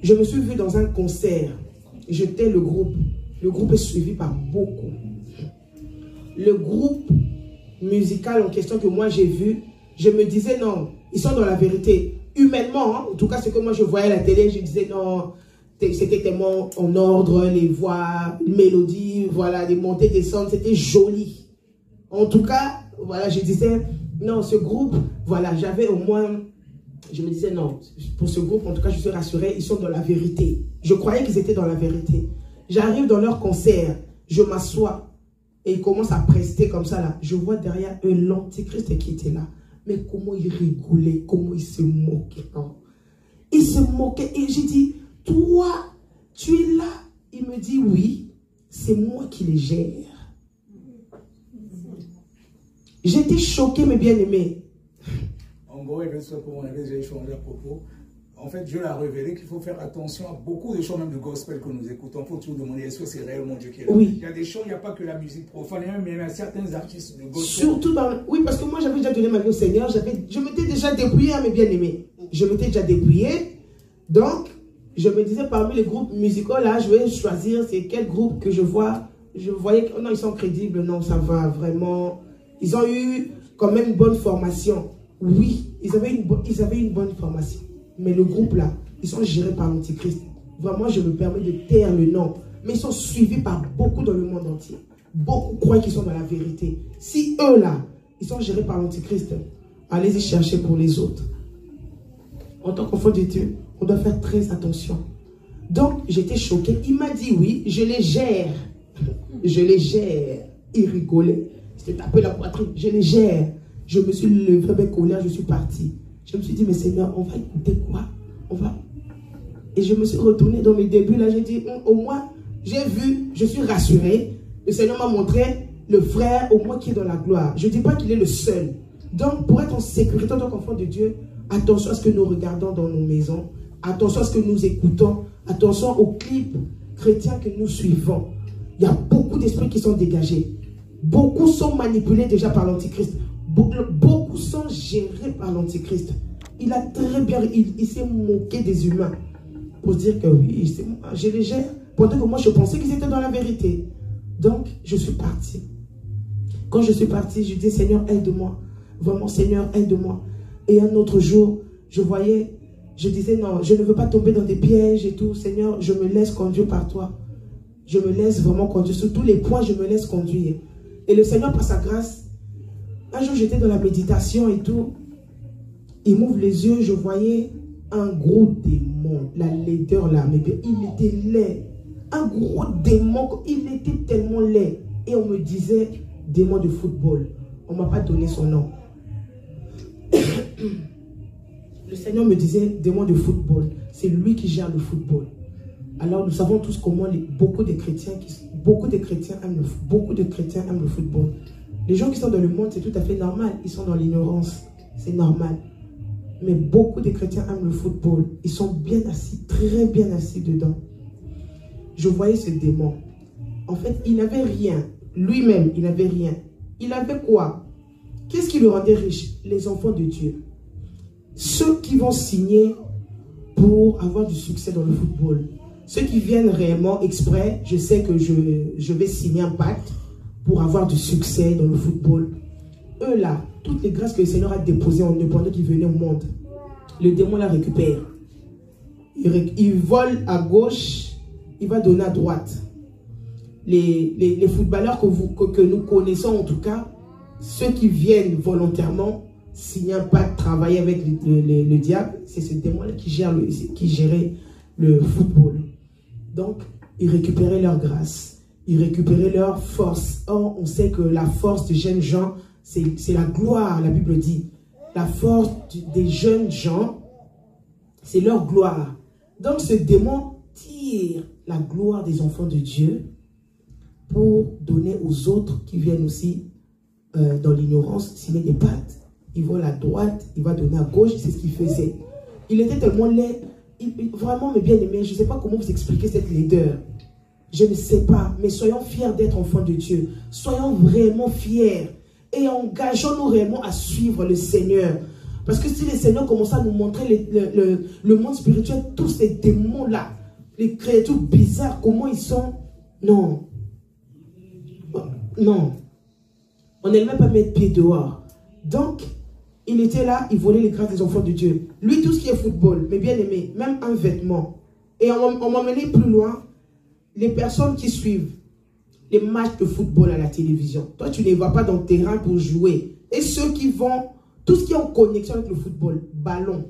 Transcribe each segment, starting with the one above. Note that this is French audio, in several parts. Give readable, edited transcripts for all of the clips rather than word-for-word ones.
Je me suis vu dans un concert. J'étais le groupe. Le groupe est suivi par beaucoup. Le groupe musical en question que moi j'ai vu, je me disais non, ils sont dans la vérité. Humainement, hein, en tout cas ce que moi je voyais à la télé, je disais non, c'était tellement en ordre, les voix, les mélodies, voilà, les montées, descentes, c'était joli. En tout cas, voilà, je disais non, ce groupe, voilà, j'avais au moins, je me disais non, pour ce groupe, en tout cas je suis rassurée, ils sont dans la vérité. Je croyais qu'ils étaient dans la vérité. J'arrive dans leur concert, je m'assois et ils commencent à prester comme ça là. Je vois derrière eux l'antichrist qui était là. Mais comment il rigolait, comment il se moquait. Non. Il se moquait et j'ai dit, toi, tu es là. Il me dit, oui, c'est moi qui les gère. J'étais choquée, mes bien-aimés. En gros, on avait déjà échangé à propos. En fait, Dieu l'a révélé qu'il faut faire attention à beaucoup de choses, même de gospel que nous écoutons. Il faut toujours demander, est-ce que c'est réellement Dieu qui est là? Oui. Il y a des choses, il n'y a pas que la musique profane, mais il y a certains artistes de gospel. Surtout dans... Oui, parce que moi, j'avais déjà donné ma vie au Seigneur. Je m'étais déjà dépouillée à mes bien-aimés. Je m'étais déjà dépouillée. Donc, je me disais, parmi les groupes musicaux, là, je vais choisir c'est quel groupe que je vois. Je voyais que non, ils sont crédibles. Non, ça va vraiment... Ils ont eu quand même une bonne formation. Oui, ils avaient une bonne formation. Mais le groupe là, ils sont gérés par l'Antichrist. Vraiment, je me permets de taire le nom. Mais ils sont suivis par beaucoup dans le monde entier. Beaucoup croient qu'ils sont dans la vérité. Si eux là, ils sont gérés par l'Antichrist, allez-y chercher pour les autres. En tant qu'enfant de Dieu, on doit faire très attention. Donc, j'étais choquée. Il m'a dit oui, je les gère. Je les gère. Il rigolait. Il s'était tapé la poitrine. Je les gère. Je me suis levé avec colère, je suis parti. Je me suis dit, mais Seigneur, on va écouter quoi? On va... Et je me suis retournée dans mes débuts, là, j'ai dit, au moins, j'ai vu, je suis rassurée. Le Seigneur m'a montré le frère, au moins, qui est dans la gloire. Je ne dis pas qu'il est le seul. Donc, pour être en sécurité en tant qu'enfant de Dieu, attention à ce que nous regardons dans nos maisons. Attention à ce que nous écoutons. Attention aux clips chrétiens que nous suivons. Il y a beaucoup d'esprits qui sont dégagés. Beaucoup sont manipulés déjà par l'Antichrist. Beaucoup sont gérés par l'Antichrist. Il a très bien, il s'est moqué des humains pour dire que oui, je les gère. Pendant que moi je pensais qu'ils étaient dans la vérité. Donc je suis parti. Quand je suis parti, je dis Seigneur aide-moi. Vraiment Seigneur aide-moi. Et un autre jour, je voyais, je disais non, je ne veux pas tomber dans des pièges et tout. Seigneur, je me laisse conduire par toi. Je me laisse vraiment conduire. Sur tous les points, je me laisse conduire. Et le Seigneur, par sa grâce, un jour, j'étais dans la méditation et tout. Il m'ouvre les yeux, je voyais un gros démon. La laideur là, mais il était laid. Un gros démon, il était tellement laid. Et on me disait démon de football. On ne m'a pas donné son nom. Le Seigneur me disait démon de football. C'est lui qui gère le football. Alors nous savons tous comment beaucoup de chrétiens aiment le football. Les gens qui sont dans le monde, c'est tout à fait normal. Ils sont dans l'ignorance. C'est normal. Mais beaucoup de chrétiens aiment le football. Ils sont bien assis, très bien assis dedans. Je voyais ce démon. En fait, il n'avait rien. Lui-même, il n'avait rien. Il avait quoi? Qu'est-ce qui le rendait riche? Les enfants de Dieu. Ceux qui vont signer pour avoir du succès dans le football. Ceux qui viennent réellement exprès, je sais que je vais signer un pacte pour avoir du succès dans le football. Eux là, toutes les grâces que le Seigneur a déposées en eux pendant qu'ils venaient au monde, le démon la récupère. Il vole à gauche, il va donner à droite. Les footballeurs que nous connaissons en tout cas, ceux qui viennent volontairement signer un pacte, travailler avec le diable, c'est ce démon-là qui gérait le football. Donc, ils récupéraient leur grâce, ils récupéraient leur force. Or, on sait que la force des jeunes gens, c'est la gloire, la Bible dit. La force des jeunes gens, c'est leur gloire. Donc, ce démon tire la gloire des enfants de Dieu pour donner aux autres qui viennent aussi dans l'ignorance, signer des pactes. Il vole à droite, il va donner à gauche, c'est ce qu'il faisait. Il était tellement laid. Vraiment, mes bien-aimés, je ne sais pas comment vous expliquer cette laideur. Je ne sais pas, mais soyons fiers d'être enfants de Dieu. Soyons vraiment fiers et engageons-nous réellement à suivre le Seigneur. Parce que si le Seigneur commençait à nous montrer le monde spirituel, tous ces démons-là, les créatures bizarres, comment ils sont, non. Non. On n'allait même pas mettre pied dehors. Donc, il était là, il volait les grâces des enfants de Dieu. Lui, tout ce qui est football, mes bien-aimés, même un vêtement. Et on m'a mené plus loin, les personnes qui suivent les matchs de football à la télévision. Toi, tu ne vas pas dans le terrain pour jouer. Et ceux qui vont, tout ce qui est en connexion avec le football, ballon,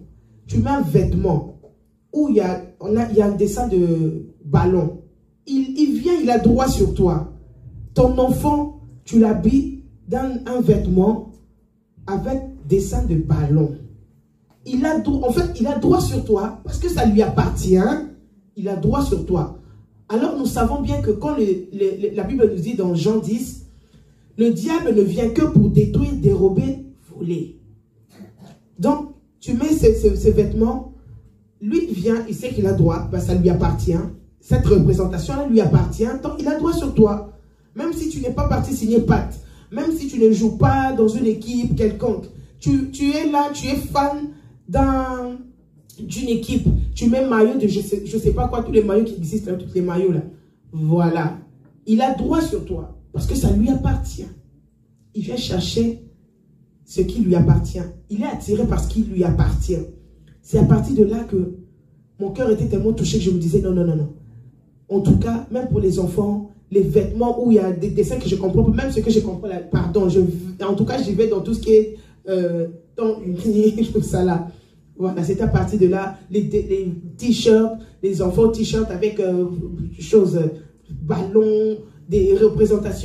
tu mets un vêtement où il y a un dessin de ballon. Il vient, il a droit sur toi. Ton enfant, tu l'habilles dans un vêtement avec dessin de ballon. En fait, il a droit sur toi parce que ça lui appartient. Il a droit sur toi. Alors nous savons bien que quand la Bible nous dit dans Jean 10, le diable ne vient que pour détruire, dérober, voler. Donc, tu mets ces vêtements, lui vient, il sait qu'il a droit, ben, ça lui appartient. Cette représentation-là lui appartient, donc il a droit sur toi. Même si tu n'es pas parti signer pacte, même si tu ne joues pas dans une équipe quelconque, tu es là, tu es fan d'une équipe, tu mets maillot de je sais pas quoi, tous les maillots qui existent, là, tous les maillots là. Voilà. Il a droit sur toi, parce que ça lui appartient. Il vient chercher ce qui lui appartient. Il est attiré par ce qui lui appartient. C'est à partir de là que mon cœur était tellement touché que je me disais non, non, non, non. En tout cas, même pour les enfants, les vêtements où il y a des dessins que je comprends, même ce que je comprends là, pardon, en tout cas, j'y vais dans tout ce qui est temps uni, tout ça là. Voilà, c'est à partir de là, les t-shirts, les enfants t-shirts avec choses, ballons, des représentations.